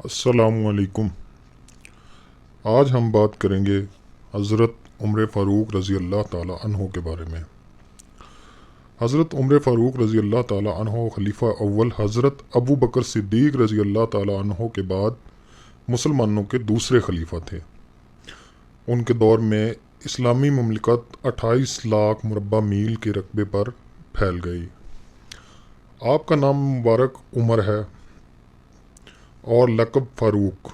السلام علیکم۔ آج ہم بات کریں گے حضرت عمر فاروق رضی اللہ تعالیٰ عنہ کے بارے میں۔ حضرت عمر فاروق رضی اللہ تعالیٰ عنہ خلیفہ اول حضرت ابو بکر صدیق رضی اللہ تعالیٰ عنہ کے بعد مسلمانوں کے دوسرے خلیفہ تھے۔ ان کے دور میں اسلامی مملکت 28 لاکھ مربع میل کے رقبے پر پھیل گئی۔ آپ کا نام مبارک عمر ہے اور لقب فاروق،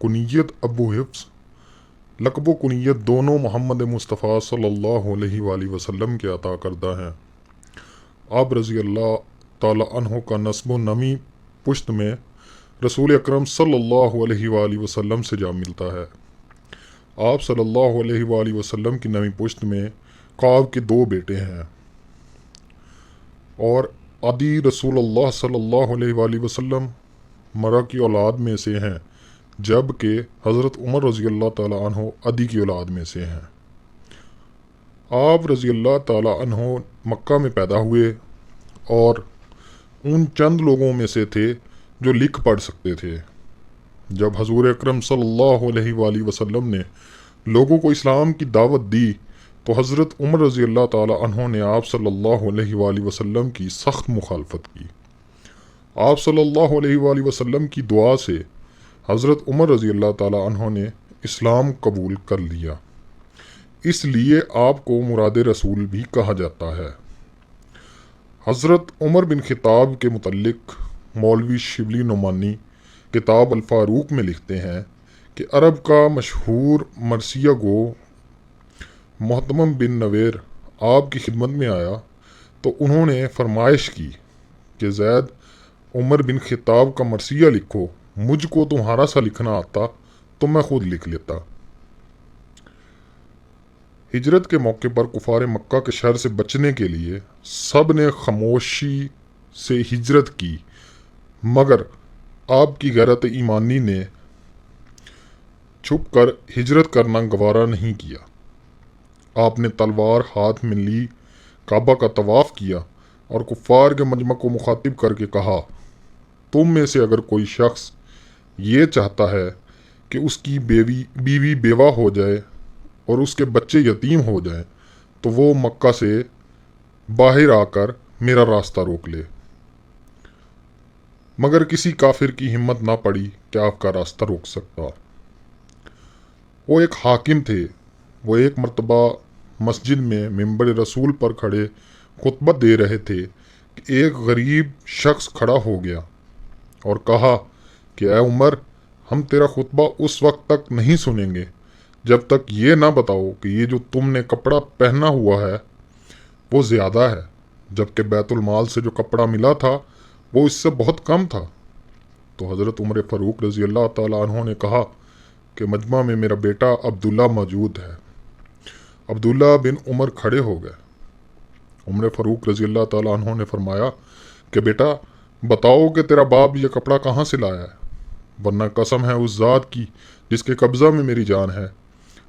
کنیت ابو حفص۔ لقب و کنیت دونوں محمد مصطفیٰ صلی اللہ علیہ وآلہ وسلم کے عطا کردہ ہیں۔ آپ رضی اللہ تعالی عنہ کا نسب و نمی پشت میں رسول اکرم صلی اللہ علیہ وآلہ وسلم سے جا ملتا ہے۔ آپ صلی اللہ علیہ وآلہ وسلم کی نمی پشت میں کعب کے 2 بیٹے ہیں اور عدی رسول اللہ صلی اللہ علیہ وآلہ وسلم مرا کی اولاد میں سے ہیں، جبکہ حضرت عمر رضی اللہ تعالیٰ عنہ عدی کی اولاد میں سے ہیں۔ آپ رضی اللہ تعالیٰ عنہ مکہ میں پیدا ہوئے اور ان چند لوگوں میں سے تھے جو لکھ پڑھ سکتے تھے۔ جب حضور اکرم صلی اللہ علیہ وآلہ وسلم نے لوگوں کو اسلام کی دعوت دی تو حضرت عمر رضی اللہ تعالیٰ عنہ نے آپ صلی اللہ علیہ وآلہ وسلم کی سخت مخالفت کی۔ آپ صلی اللہ علیہ وآلہ وسلم کی دعا سے حضرت عمر رضی اللہ تعالیٰ عنہ نے اسلام قبول کر لیا، اس لیے آپ کو مراد رسول بھی کہا جاتا ہے۔ حضرت عمر بن خطاب کے متعلق مولوی شبلی نعمانی کتاب الفاروق میں لکھتے ہیں کہ عرب کا مشہور مرثیہ گو محتمم بن نویر آپ کی خدمت میں آیا تو انہوں نے فرمائش کی کہ زید عمر بن خطاب کا مرثیہ لکھو، مجھ کو تمہارا سا لکھنا آتا تو میں خود لکھ لیتا۔ ہجرت کے موقع پر کفار مکہ کے شر سے بچنے کے لیے سب نے خاموشی سے ہجرت کی، مگر آپ کی غیرت ایمانی نے چھپ کر ہجرت کرنا گوارا نہیں کیا۔ آپ نے تلوار ہاتھ میں لی، کعبہ کا طواف کیا اور کفار کے مجمع کو مخاطب کر کے کہا، تم میں سے اگر کوئی شخص یہ چاہتا ہے کہ اس کی بیوی بیوہ ہو جائے اور اس کے بچے یتیم ہو جائیں تو وہ مکہ سے باہر آ کر میرا راستہ روک لے۔ مگر کسی کافر کی ہمت نہ پڑی کہ آپ کا راستہ روک سکتا۔ وہ ایک حاکم تھے۔ وہ ایک مرتبہ مسجد میں منبر رسول پر کھڑے خطبہ دے رہے تھے کہ ایک غریب شخص کھڑا ہو گیا اور کہا کہ اے عمر، ہم تیرا خطبہ اس وقت تک نہیں سنیں گے جب تک یہ نہ بتاؤ کہ یہ جو تم نے کپڑا پہنا ہوا ہے وہ زیادہ ہے، جبکہ بیت المال سے جو کپڑا ملا تھا وہ اس سے بہت کم تھا۔ تو حضرت عمر فاروق رضی اللہ تعالیٰ عنہ نے کہا کہ مجمع میں میرا بیٹا عبداللہ موجود ہے۔ عبداللہ بن عمر کھڑے ہو گئے۔ عمر فاروق رضی اللہ تعالیٰ عنہ نے فرمایا کہ بیٹا بتاؤ کہ تیرا باپ یہ کپڑا کہاں سے لایا ہے، ورنہ قسم ہے اس ذات کی جس کے قبضہ میں میری جان ہے،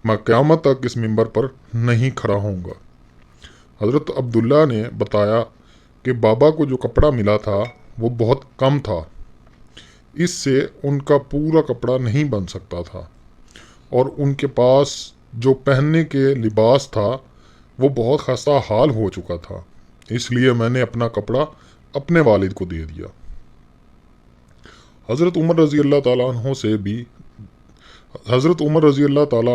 میں قیامت تک اس منبر پر نہیں کھڑا ہوں گا۔ حضرت عبداللہ نے بتایا کہ بابا کو جو کپڑا ملا تھا وہ بہت کم تھا، اس سے ان کا پورا کپڑا نہیں بن سکتا تھا، اور ان کے پاس جو پہننے کے لباس تھا وہ بہت خستہ حال ہو چکا تھا، اس لیے میں نے اپنا کپڑا اپنے والد کو دے دیا۔ حضرت عمر رضی اللہ تعالیٰ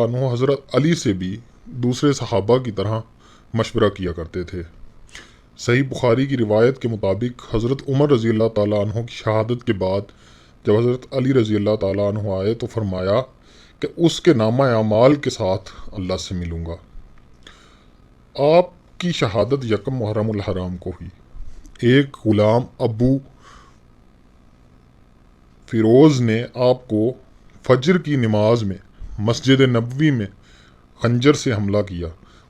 عنہ حضرت علی سے بھی دوسرے صحابہ کی طرح مشورہ کیا کرتے تھے۔ صحیح بخاری کی روایت کے مطابق حضرت عمر رضی اللہ تعالیٰ عنہ کی شہادت کے بعد جب حضرت علی رضی اللہ تعالیٰ عنہ آئے تو فرمایا کہ اس کے نامہ اعمال کے ساتھ اللہ سے ملوں گا۔ آپ کی شہادت یکم محرم الحرام کو ہوئی۔ ایک غلام ابو فیروز نے آپ کو فجر کی نماز میں مسجد نبوی میں خنجر سے حملہ کیا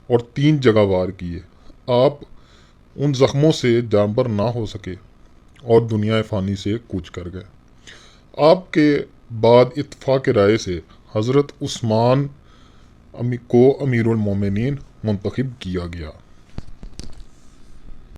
اور 3 جگہ وار کیے۔ آپ ان زخموں سے جانبر نہ ہو سکے اور دنیا فانی سے کوچ کر گئے۔ آپ کے بعد اتفاق رائے سے حضرت عثمان کو امیر المومنین منتخب کیا گیا۔